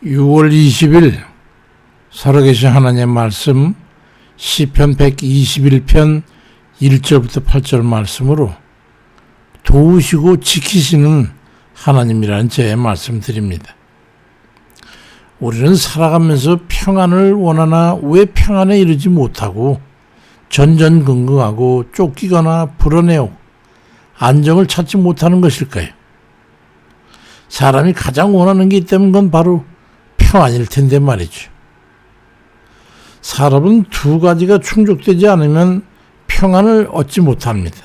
6월 20일 살아계신 하나님의 말씀 시편 121편 1절부터 8절 말씀으로 도우시고 지키시는 하나님이라는 제 말씀드립니다. 우리는 살아가면서 평안을 원하나 왜 평안에 이르지 못하고 전전긍긍하고 쫓기거나 불안해하고 안정을 찾지 못하는 것일까요? 사람이 가장 원하는 게 있다면 그건 바로 평안일 텐데 말이죠. 사람은 두 가지가 충족되지 않으면 평안을 얻지 못합니다.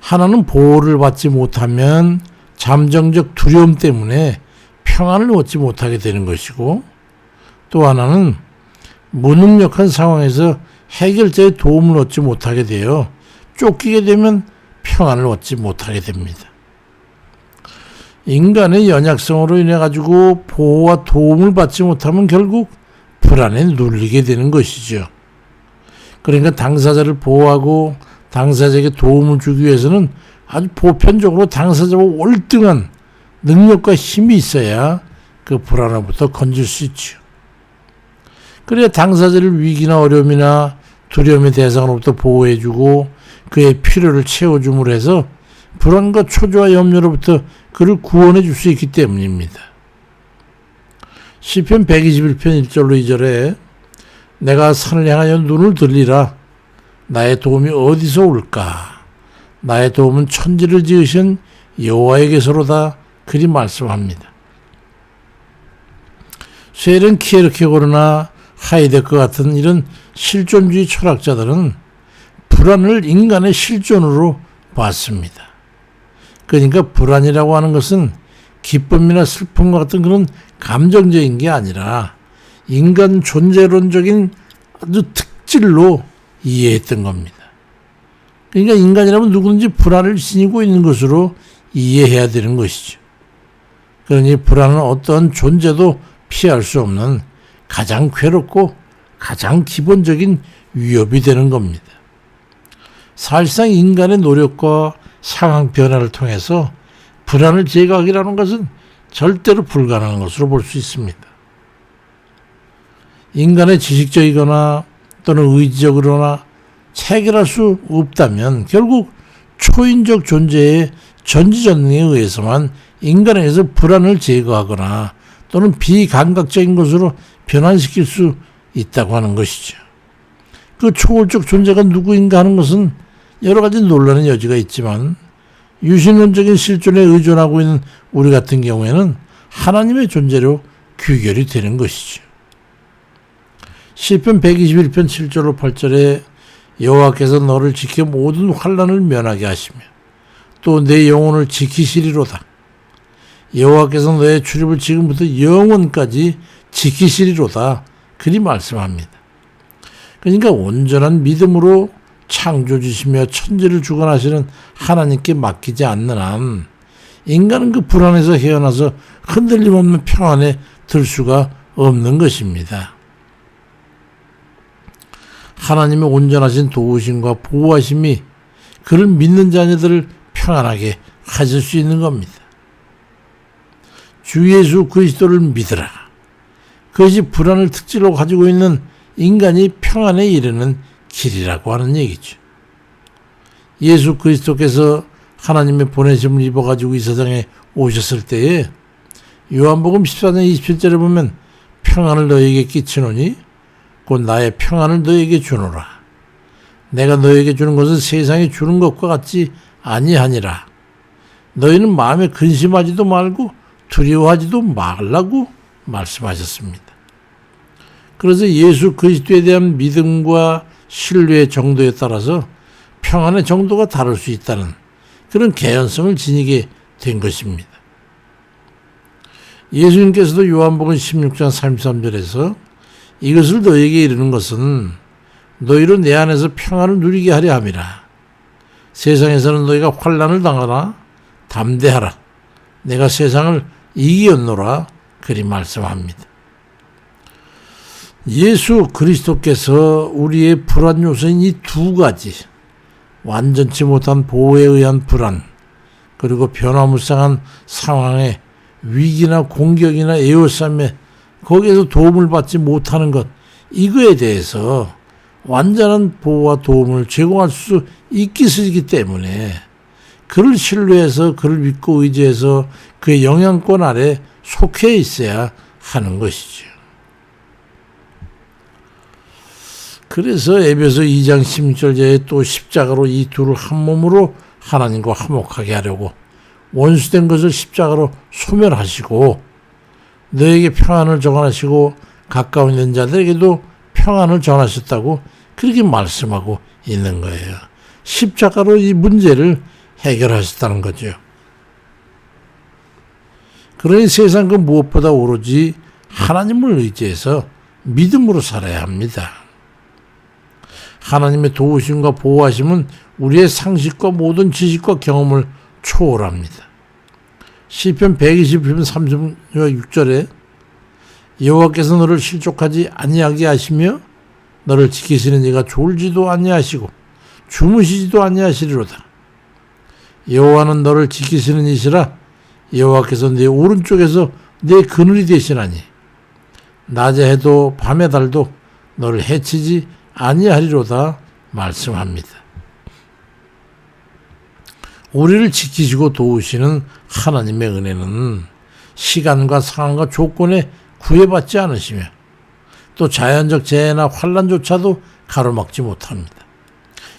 하나는 보호를 받지 못하면 잠정적 두려움 때문에 평안을 얻지 못하게 되는 것이고, 또 하나는 무능력한 상황에서 해결자의 도움을 얻지 못하게 되어 쫓기게 되면 평안을 얻지 못하게 됩니다. 인간의 연약성으로 인해 가지고 보호와 도움을 받지 못하면 결국 불안에 눌리게 되는 것이죠. 그러니까 당사자를 보호하고 당사자에게 도움을 주기 위해서는 아주 보편적으로 당사자와 월등한 능력과 힘이 있어야 그 불안으로부터 건질 수 있죠. 그래야 당사자를 위기나 어려움이나 두려움의 대상으로부터 보호해주고 그의 필요를 채워줌으로 해서 불안과 초조와 염려로부터 그를 구원해 줄 수 있기 때문입니다. 시편 121편 1절로 2절에 내가 산을 향하여 눈을 들리라. 나의 도움이 어디서 올까? 나의 도움은 천지를 지으신 여호와에게서로다. 그리 말씀합니다. 쉐른 키에르케고르나 하이데크 같은 이런 실존주의 철학자들은 불안을 인간의 실존으로 봤습니다. 그러니까 불안이라고 하는 것은 기쁨이나 슬픔과 같은 그런 감정적인 게 아니라 인간 존재론적인 아주 특질로 이해했던 겁니다. 그러니까 인간이라면 누구든지 불안을 지니고 있는 것으로 이해해야 되는 것이죠. 그러니 불안은 어떤 존재도 피할 수 없는 가장 괴롭고 가장 기본적인 위협이 되는 겁니다. 사실상 인간의 노력과 상황 변화를 통해서 불안을 제거하기라는 것은 절대로 불가능한 것으로 볼 수 있습니다. 인간의 지식적이거나 또는 의지적으로나 체결할 수 없다면 결국 초인적 존재의 전지전능에 의해서만 인간에게서 불안을 제거하거나 또는 비감각적인 것으로 변환시킬 수 있다고 하는 것이죠. 그 초월적 존재가 누구인가 하는 것은 여러 가지 논란의 여지가 있지만 유신론적인 실존에 의존하고 있는 우리 같은 경우에는 하나님의 존재로 귀결이 되는 것이죠. 시편 121편 7절로 8절에 여호와께서 너를 지켜 모든 환난을 면하게 하시며 또 내 영혼을 지키시리로다. 여호와께서 너의 출입을 지금부터 영원까지 지키시리로다. 그리 말씀합니다. 그러니까 온전한 믿음으로 창조주시며 천지를 주관하시는 하나님께 맡기지 않는 한 인간은 그 불안에서 헤어나서 흔들림 없는 평안에 들 수가 없는 것입니다. 하나님의 온전하신 도우심과 보호하심이 그를 믿는 자녀들을 평안하게 하실 수 있는 겁니다. 주 예수 그리스도를 믿으라. 그것이 불안을 특질로 가지고 있는 인간이 평안에 이르는 길이라고 하는 얘기죠. 예수 그리스도께서 하나님의 보내심을 입어가지고 이 세상에 오셨을 때에 요한복음 14장 27절에 보면 평안을 너에게 끼치노니 곧 나의 평안을 너에게 주노라. 내가 너에게 주는 것은 세상에 주는 것과 같지 아니하니라. 너희는 마음에 근심하지도 말고 두려워하지도 말라고 말씀하셨습니다. 그래서 예수 그리스도에 대한 믿음과 신뢰의 정도에 따라서 평안의 정도가 다를 수 있다는 그런 개연성을 지니게 된 것입니다. 예수님께서도 요한복음 16장 33절에서 이것을 너에게 이르는 것은 너희로 내 안에서 평안을 누리게 하려 함이라. 세상에서는 너희가 환난을 당하나 담대하라. 내가 세상을 이기었노라. 그리 말씀합니다. 예수 그리스도께서 우리의 불안 요소인 이 두 가지, 완전치 못한 보호에 의한 불안, 그리고 변화무쌍한 상황에 위기나 공격이나 에워싸매 거기에서 도움을 받지 못하는 것, 이거에 대해서 완전한 보호와 도움을 제공할 수 있기 때문에 그를 신뢰해서 그를 믿고 의지해서 그의 영향권 아래 속해 있어야 하는 것이죠. 그래서 에베소 2장 16절에 또 십자가로 이 둘을 한 몸으로 하나님과 화목하게 하려고 원수된 것을 십자가로 소멸하시고 너에게 평안을 전하시고 가까운 있는 자들에게도 평안을 전하셨다고 그렇게 말씀하고 있는 거예요. 십자가로 이 문제를 해결하셨다는 거죠. 그러니 세상 그 무엇보다 오로지 하나님을 의지해서 믿음으로 살아야 합니다. 하나님의 도우심과 보호하심은 우리의 상식과 모든 지식과 경험을 초월합니다. 시편 120편 36절에 여호와께서 너를 실족하지 아니하게 하시며 너를 지키시는 이가 졸지도 아니하시고 주무시지도 아니하시리로다. 여호와는 너를 지키시는 이시라. 여호와께서 네 오른쪽에서 네 그늘이 되시나니 낮에 해도 밤에 달도 너를 해치지 아니하리로다 말씀합니다. 우리를 지키시고 도우시는 하나님의 은혜는 시간과 상황과 조건에 구애받지 않으시며 또 자연적 재해나 환난조차도 가로막지 못합니다.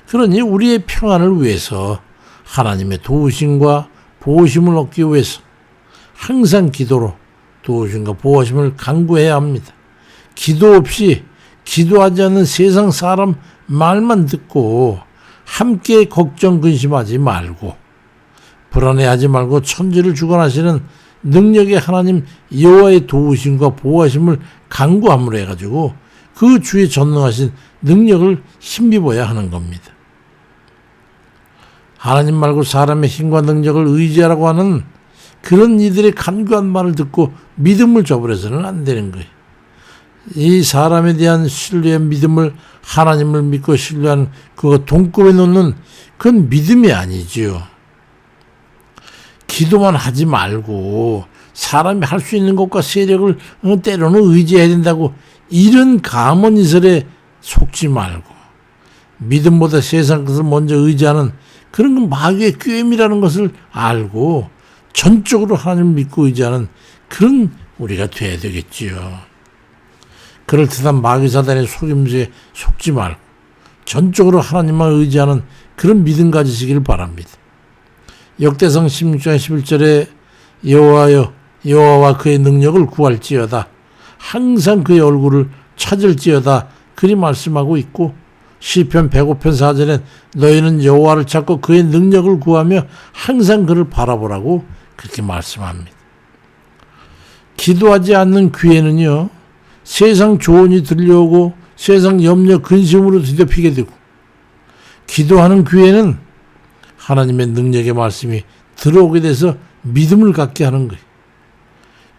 그러니 우리의 평안을 위해서 하나님의 도우심과 보호심을 얻기 위해서 항상 기도로 도우심과 보호심을 간구해야 합니다. 기도 없이 기도하지 않는 세상 사람 말만 듣고 함께 걱정 근심하지 말고 불안해하지 말고 천지를 주관하시는 능력의 하나님 여호와의 도우심과 보호하심을 간구함으로 해가지고 그 주의 전능하신 능력을 힘입어야 하는 겁니다. 하나님 말고 사람의 힘과 능력을 의지하라고 하는 그런 이들의 간구한 말을 듣고 믿음을 저버려서는 안 되는 거예요. 이 사람에 대한 신뢰의 믿음을 하나님을 믿고 신뢰하는 그거 동급에 놓는 그건 믿음이 아니지요. 기도만 하지 말고 사람이 할 수 있는 것과 세력을 때로는 의지해야 된다고 이런 감언이설에 속지 말고 믿음보다 세상 것을 먼저 의지하는 그런 건 마귀의 꾀임이라는 것을 알고 전적으로 하나님을 믿고 의지하는 그런 우리가 돼야 되겠지요. 그럴듯한 마귀 사단의 속임수에 속지 말고 전적으로 하나님만 의지하는 그런 믿음 가지시기를 바랍니다. 역대상 16장 11절에 여호와여 여호와와 그의 능력을 구할지어다 항상 그의 얼굴을 찾을지어다 그리 말씀하고 있고 시편 105편 4절엔 너희는 여호와를 찾고 그의 능력을 구하며 항상 그를 바라보라고 그렇게 말씀합니다. 기도하지 않는 귀에는요 세상 조언이 들려오고 세상 염려 근심으로 뒤덮이게 되고 기도하는 귀에는 하나님의 능력의 말씀이 들어오게 돼서 믿음을 갖게 하는 거예요.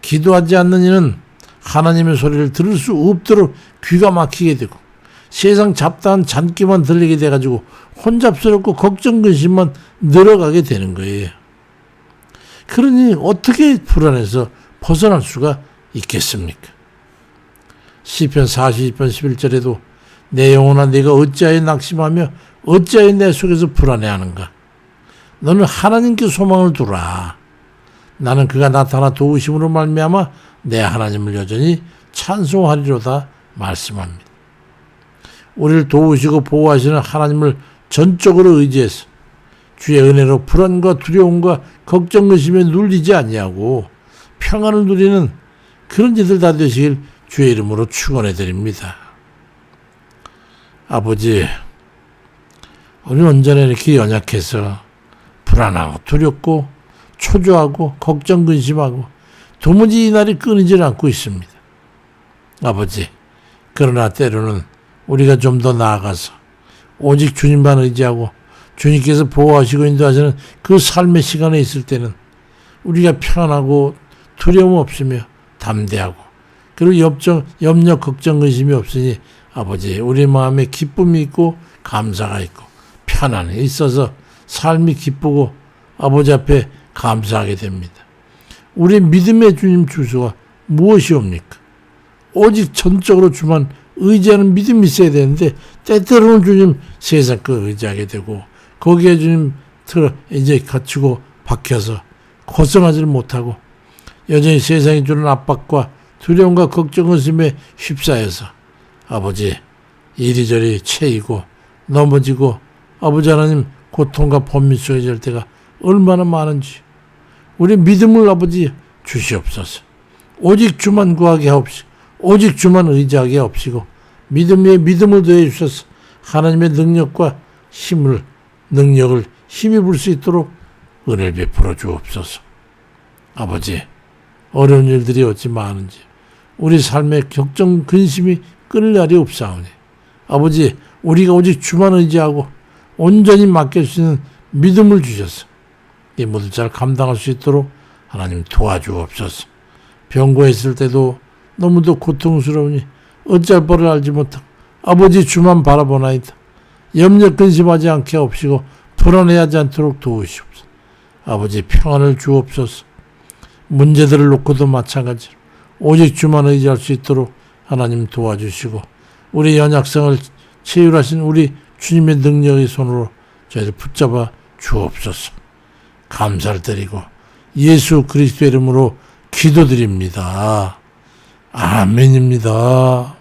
기도하지 않는 이는 하나님의 소리를 들을 수 없도록 귀가 막히게 되고 세상 잡다한 잔기만 들리게 돼가지고 혼잡스럽고 걱정 근심만 늘어가게 되는 거예요. 그러니 어떻게 불안해서 벗어날 수가 있겠습니까? 시편 42편 11절에도 내 영혼아 네가 어찌하여 낙심하며 어찌하여 내 속에서 불안해하는가. 너는 하나님께 소망을 두라. 나는 그가 나타나 도우심으로 말미암아 내 하나님을 여전히 찬송하리로다 말씀합니다. 우리를 도우시고 보호하시는 하나님을 전적으로 의지해서 주의 은혜로 불안과 두려움과 걱정 근심에 눌리지 아니하고 평안을 누리는 그런 이들 다 되시길 주의 이름으로 축원해 드립니다. 아버지, 우리 언제나 이렇게 연약해서 불안하고 두렵고 초조하고 걱정 근심하고 도무지 이 날이 끊이질 않고 있습니다. 아버지, 그러나 때로는 우리가 좀 더 나아가서 오직 주님만 의지하고 주님께서 보호하시고 인도하시는 그 삶의 시간에 있을 때는 우리가 편하고 두려움 없으며 담대하고 그리고 염려 걱정 근심이 없으니 아버지 우리 마음에 기쁨이 있고 감사가 있고 편안이 있어서 삶이 기쁘고 아버지 앞에 감사하게 됩니다. 우리 믿음의 주님 주소가 무엇이옵니까? 오직 전적으로 주만 의지하는 믿음이 있어야 되는데 때때로는 주님 세상 거 의지하게 되고 거기에 주님 이제 갇히고 박혀서 고생하지를 못하고 여전히 세상이 주는 압박과 두려움과 걱정 의심에 휩싸여서 아버지 이리저리 채이고 넘어지고 아버지 하나님 고통과 범민 속에 질 때가 얼마나 많은지 우리 믿음을 아버지 주시옵소서. 오직 주만 구하게 하옵시고 오직 주만 의지하게 하옵시고 믿음 위에 믿음을 더해 주셔서 하나님의 능력과 능력을 힘입을 수 있도록 은혜를 베풀어 주옵소서. 아버지 어려운 일들이 어찌 많은지 우리 삶의 걱정 근심이 끊을 날이 없사오니 아버지 우리가 오직 주만 의지하고 온전히 맡길 수 있는 믿음을 주셔서 이 모두 잘 감당할 수 있도록 하나님 도와주옵소서. 병고에 있을 때도 너무도 고통스러우니 어찌할 바를 알지 못하고 아버지 주만 바라보나이다. 염려 근심하지 않게 하옵시고 불안해하지 않도록 도우시옵소서. 아버지 평안을 주옵소서. 문제들을 놓고도 마찬가지로 오직 주만 의지할 수 있도록 하나님 도와주시고 우리 연약성을 치유하신 우리 주님의 능력의 손으로 저희를 붙잡아 주옵소서. 감사를 드리고 예수 그리스도의 이름으로 기도드립니다. 아멘입니다.